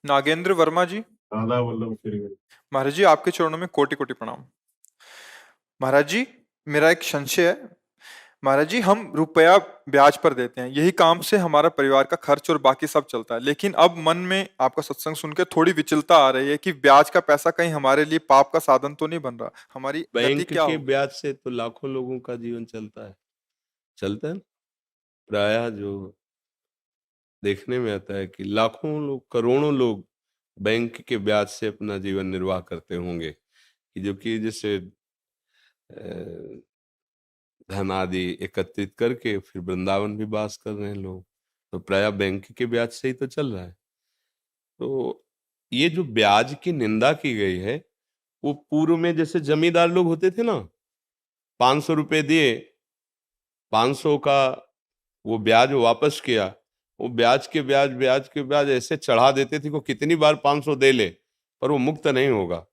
नागेंद्र वर्मा जी। राधा वल्लभ श्री। महाराज जी, आपके चरणों में कोटि कोटि प्रणाम। महाराज जी, मेरा एक संशय है। महाराज जी, हम रुपया ब्याज पर देते हैं, यही काम से हमारा परिवार का खर्च और बाकी सब चलता है, लेकिन अब मन में आपका सत्संग सुन के थोड़ी विचलता आ रही है कि ब्याज का पैसा कहीं हमारे लिए पाप का साधन तो नहीं बन रहा। हमारी गति बैंक क्या के होगी? ब्याज से तो लाखों लोगों का जीवन चलता है ना। प्रायः जो देखने में आता है कि लाखों लोग, करोड़ों लोग बैंक के ब्याज से अपना जीवन निर्वाह करते होंगे, कि जो कि जैसे धन आदि एकत्रित करके फिर वृंदावन भी वास कर रहे हैं लोग, तो प्रायः बैंक के ब्याज से ही तो चल रहा है। तो ये जो ब्याज की निंदा की गई है, वो पूर्व में जैसे जमींदार लोग होते थे ना, 500 रुपए दिए, 500 का वो ब्याज वापस किया, वो ब्याज के ब्याज ऐसे चढ़ा देते थे कि कितनी बार 500 दे ले पर वो मुक्त नहीं होगा।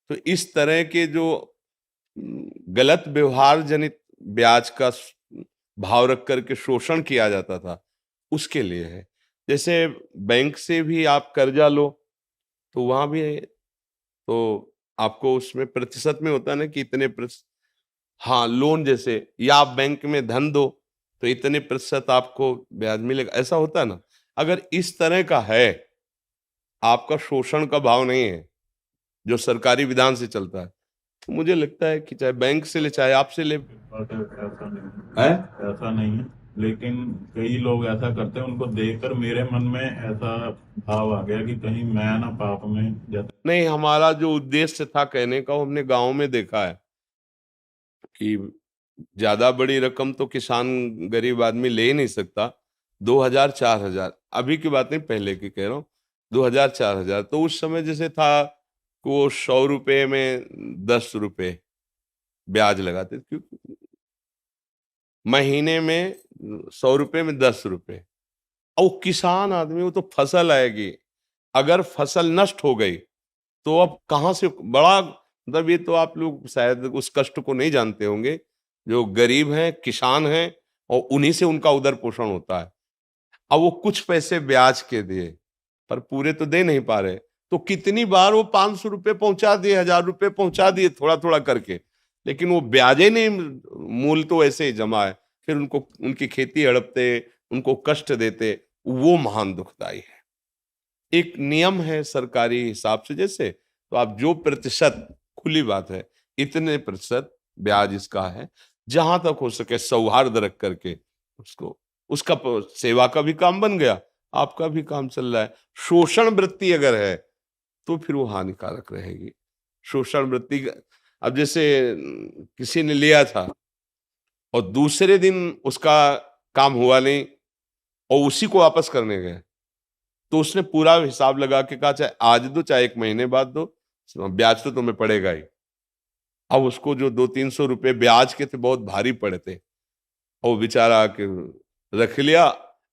तो इस तरह के जो गलत व्यवहार जनित ब्याज का भाव रख करके शोषण किया जाता था, उसके लिए है। जैसे बैंक से भी आप कर्जा लो तो वहां भी तो आपको उसमें प्रतिशत में होता है ना कि इतने प्रतिशत, हाँ लोन जैसे, या आप बैंक में धन दो तो इतने प्रतिशत आपको ब्याज मिलेगा, ऐसा होता है ना। अगर इस तरह का है, आपका शोषण का भाव नहीं है जो सरकारी विधान से चलता है, तो मुझे लगता है कि चाहे बैंक से ले चाहे आपसे ले। ऐसा नहीं है, लेकिन कई लोग ऐसा करते हैं, उनको देखकर मेरे मन में ऐसा भाव आ गया कि कहीं मैं ना पाप में नहीं, हमारा जो उद्देश्य था कहने का, वो हमने गांव में देखा है कि ज्यादा बड़ी रकम तो किसान गरीब आदमी ले ही नहीं सकता। 2000 4000, अभी की बात नहीं, पहले की कह रहा हूँ, 2000 4000, तो उस समय जैसे था कि वो 100 रुपए में 10 रुपए ब्याज लगाते थे, महीने में 100 रुपए में 10 रुपए। और वो किसान आदमी, वो तो फसल आएगी, अगर फसल नष्ट हो गई तो अब कहाँ से बड़ा, मतलब ये तो आप लोग शायद उस कष्ट को नहीं जानते होंगे, जो गरीब हैं, किसान हैं, और उन्हीं से उनका उदर पोषण होता है। अब वो कुछ पैसे ब्याज के दिए पर पूरे तो दे नहीं पा रहे, तो कितनी बार वो 500 रुपये पहुंचा दिए, 1000 रुपये पहुंचा दिए, थोड़ा थोड़ा करके, लेकिन वो ब्याजे नहीं, मूल तो ऐसे ही जमा है। फिर उनको उनकी खेती हड़पते, उनको कष्ट देते, वो महान दुखदाई है। एक नियम है सरकारी हिसाब से, जैसे तो आप जो प्रतिशत, खुली बात है, इतने प्रतिशत ब्याज इसका है, जहां तक हो सके सौहार्द रख करके उसको, उसका सेवा का भी काम बन गया, आपका भी काम चल रहा है। शोषण वृत्ति अगर है तो फिर वो हानिकारक रहेगी। शोषण वृत्ति, अब जैसे किसी ने लिया था और दूसरे दिन उसका काम हुआ नहीं और उसी को वापस करने गए, तो उसने पूरा हिसाब लगा के कहा चाहे आज दो चाहे 1 महीने बाद दो, ब्याज तो तुम्हें पड़ेगा ही। अब उसको जो 200-300 रुपए ब्याज के थे बहुत भारी पड़े थे, और बेचारा के रख लिया।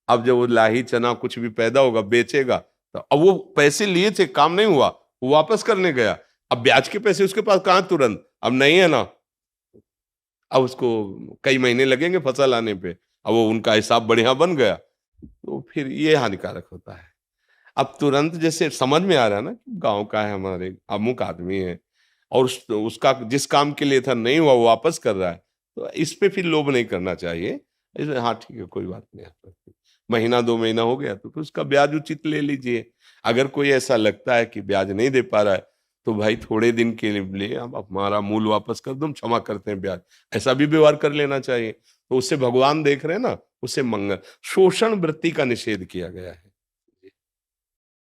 अब जब वो लाही चना कुछ भी पैदा होगा बेचेगा, तो अब वो पैसे लिए थे, काम नहीं हुआ, वो वापस करने गया, अब ब्याज के पैसे उसके पास कहाँ तुरंत, अब नहीं है ना, अब उसको कई महीने लगेंगे फसल आने पे, अब वो उनका हिसाब बढ़िया बन गया, तो फिर ये हानिकारक होता है। अब तुरंत जैसे समझ में आ रहा है ना, गांव का है, हमारे अमुक आदमी है और उसका जिस काम के लिए था नहीं हुआ, वो वापस कर रहा है, तो इस पे फिर लोभ नहीं करना चाहिए। इसमें हाँ ठीक है, कोई बात नहीं, महीना 2 महीना हो गया तो फिर उसका ब्याज उचित ले लीजिए। अगर कोई ऐसा लगता है कि ब्याज नहीं दे पा रहा है, तो भाई थोड़े दिन के लिए अब हमारा मूल वापस कर दो, हम क्षमा करते हैं ब्याज, ऐसा भी व्यवहार कर लेना चाहिए। तो उससे भगवान देख रहे हैं ना, उससे मंगल, शोषण वृत्ति का निषेध किया गया है।